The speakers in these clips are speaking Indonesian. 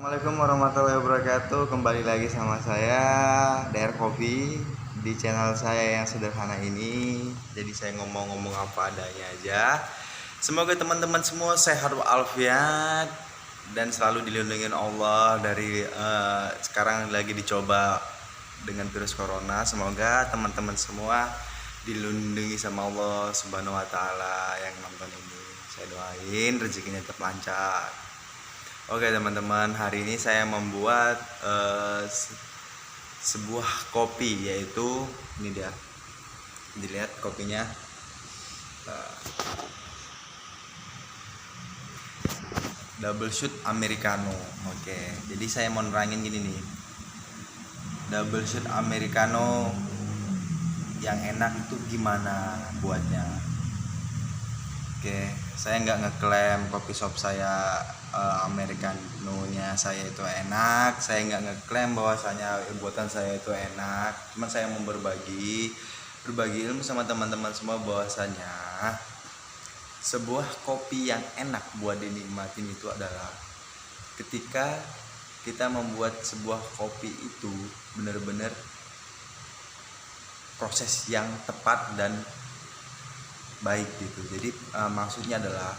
Assalamualaikum warahmatullahi wabarakatuh. Kembali lagi sama saya DR Kopi di channel saya yang sederhana ini. Jadi saya ngomong-ngomong apa adanya aja. Semoga teman-teman semua sehat walafiat dan selalu dilindungi Allah dari sekarang lagi dicoba dengan virus corona. Semoga teman-teman semua dilindungi sama Allah Subhanahu wa taala yang nonton ini. Saya doain rezekinya tetap lancar. Oke teman-teman, hari ini saya membuat sebuah kopi, yaitu ini dia, dilihat kopinya, double shot americano. Oke, jadi saya mau nerangin gini nih, double shot americano yang enak itu gimana buatnya. Oke, saya nggak ngeklaim kopi shop saya americano-nya saya itu enak. Saya nggak ngeklaim bahwasanya buatan saya itu enak. Cuman saya mau berbagi ilmu sama teman-teman semua bahwasanya sebuah kopi yang enak buat dinikmatin itu adalah ketika kita membuat sebuah kopi itu benar-benar proses yang tepat dan baik gitu. Jadi maksudnya adalah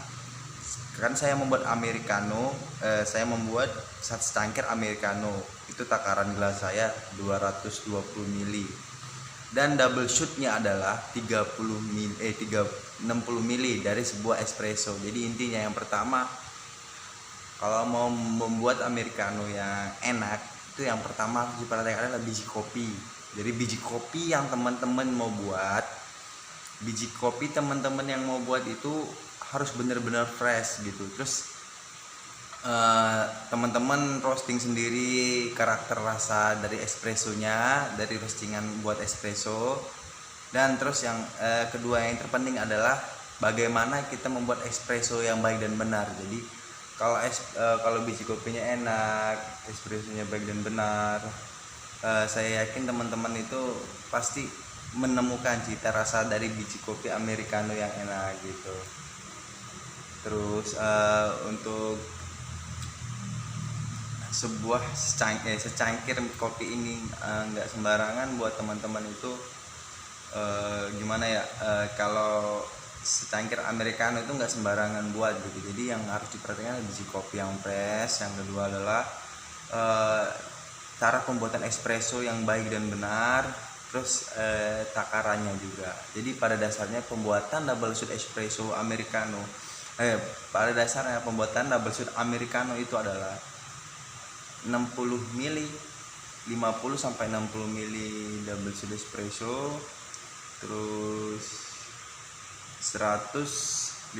kan saya membuat americano, saya membuat satu cangkir americano itu takaran gelas saya 220 ml dan double shotnya adalah 60 ml dari sebuah espresso. Jadi intinya yang pertama, kalau mau membuat americano yang enak itu yang pertama harus diperhatikan adalah biji kopi. Jadi biji kopi yang teman-teman mau buat, biji kopi teman-teman yang mau buat itu harus benar-benar fresh gitu. Terus teman-teman roasting sendiri karakter rasa dari espressonya, dari roastingan buat espresso. Dan terus yang kedua yang terpenting adalah bagaimana kita membuat espresso yang baik dan benar. Jadi kalau biji kopinya enak, espressonya baik dan benar, saya yakin teman-teman itu pasti menemukan cita rasa dari biji kopi americano yang enak gitu. Terus untuk sebuah secangkir kopi ini nggak sembarangan buat teman-teman itu, gimana ya, kalau secangkir americano itu nggak sembarangan buat gitu. Jadi yang harus diperhatikan biji kopi yang fresh. Yang kedua adalah cara pembuatan espresso yang baik dan benar. Terus takarannya juga. Jadi pada dasarnya pembuatan double shot espresso americano, pada dasarnya pembuatan double shot americano itu adalah 60 ml, 50 sampai 60 ml double shot espresso, terus 150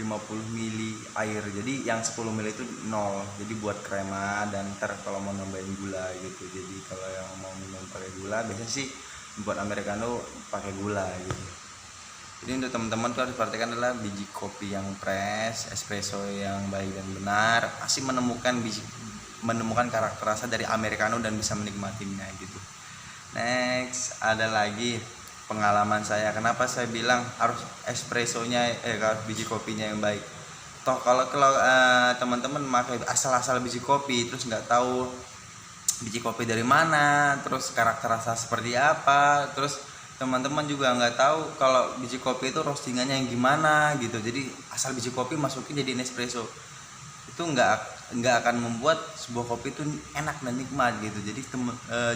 ml air. Jadi yang 10 ml itu 0. Jadi buat krema dan ntar kalau mau nambahin gula gitu. Jadi kalau yang mau minum pakai gula, biasanya sih buat americano pakai gula gitu. Jadi untuk teman-teman tuh harus perhatikan adalah biji kopi yang fresh, espresso yang baik dan benar, pasti menemukan karakter rasa dari americano dan bisa menikmatinya gitu. Next ada lagi pengalaman saya, kenapa saya bilang harus espressonya harus biji kopinya yang baik. Toh kalau teman-teman pakai asal-asal biji kopi terus nggak tahu biji kopi dari mana, terus karakter rasa seperti apa, terus teman-teman juga nggak tahu kalau biji kopi itu roastingannya yang gimana gitu. Jadi asal biji kopi masukin jadi espresso itu nggak akan membuat sebuah kopi itu enak dan nikmat gitu.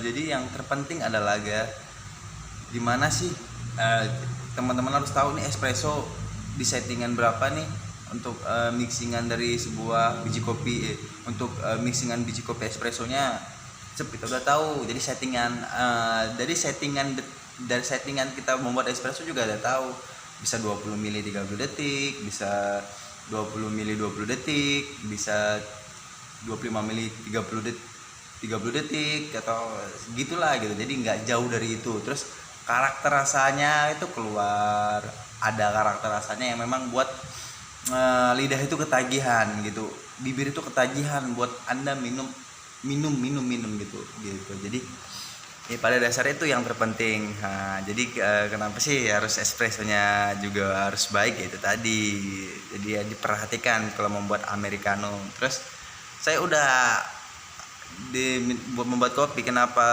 Jadi yang terpenting adalah gimana sih, teman-teman harus tahu nih espresso di settingan berapa nih untuk mixingan dari sebuah biji kopi, untuk mixingan biji kopi espressonya kita udah tahu. Jadi dari settingan kita membuat espresso juga udah tahu, bisa 20 ml 30 detik, bisa 20 ml 20 detik, bisa 25 ml 30 detik atau gitulah gitu. Jadi nggak jauh dari itu. Terus karakter rasanya itu keluar, ada karakter rasanya yang memang buat lidah itu ketagihan gitu, bibir itu ketagihan buat Anda minum gitu. Jadi pada dasarnya itu yang terpenting. Jadi kenapa sih harus espressonya juga harus baik, itu tadi. Jadi ya diperhatikan kalau membuat americano. Terus saya udah buat membuat kopi, kenapa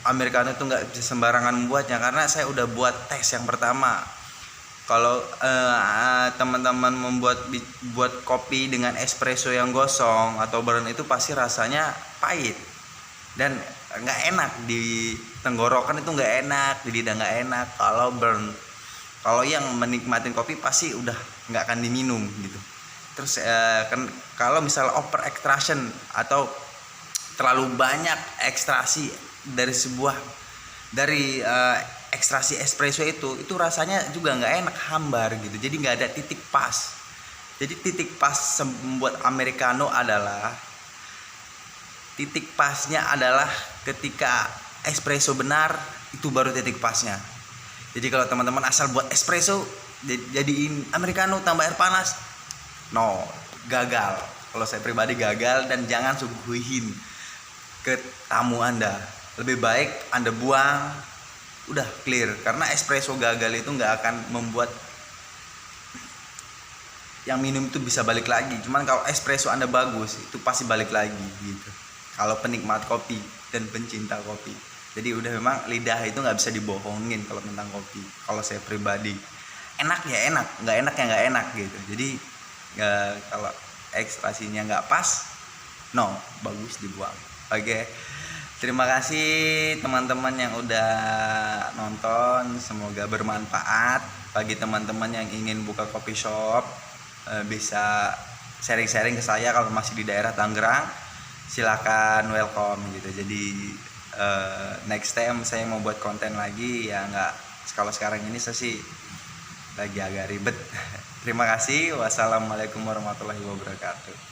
americano itu nggak bisa sembarangan membuatnya, karena saya udah buat tes yang pertama. Kalau teman-teman buat kopi dengan espresso yang gosong atau blend itu pasti rasanya pahit dan nggak enak di tenggorokan, itu nggak enak di lidah, nggak enak kalau blend. Kalau yang menikmatin kopi pasti udah nggak akan diminum gitu. Terus kan kalau misal over extraction atau terlalu banyak ekstraksi dari ekstraksi espresso itu rasanya juga nggak enak, hambar gitu. Jadi nggak ada titik pas. Jadi titik pas membuat americano adalah, titik pasnya adalah ketika espresso benar, itu baru titik pasnya. Jadi kalau teman-teman asal buat espresso jadiin americano tambah air panas, no, gagal. Kalau saya pribadi gagal, dan jangan suguhin ke tamu Anda. Lebih baik Anda buang, udah clear, karena espresso gagal itu nggak akan membuat yang minum itu bisa balik lagi. Cuman kalau espresso Anda bagus, itu pasti balik lagi gitu. Kalau penikmat kopi dan pencinta kopi, jadi udah memang lidah itu nggak bisa dibohongin kalau tentang kopi. Kalau saya pribadi, enak ya enak, nggak enak ya nggak enak gitu. Jadi kalau ekstrasinya nggak pas, no, bagus dibuang. Oke. Terima kasih teman-teman yang udah nonton, semoga bermanfaat. Bagi teman-teman yang ingin buka coffee shop, bisa sharing-sharing ke saya kalau masih di daerah Tangerang, silakan, welcome gitu. Jadi next time saya mau buat konten lagi ya, nggak, kalau sekarang ini saya sih lagi agak ribet. Terima kasih. Wassalamualaikum warahmatullahi wabarakatuh.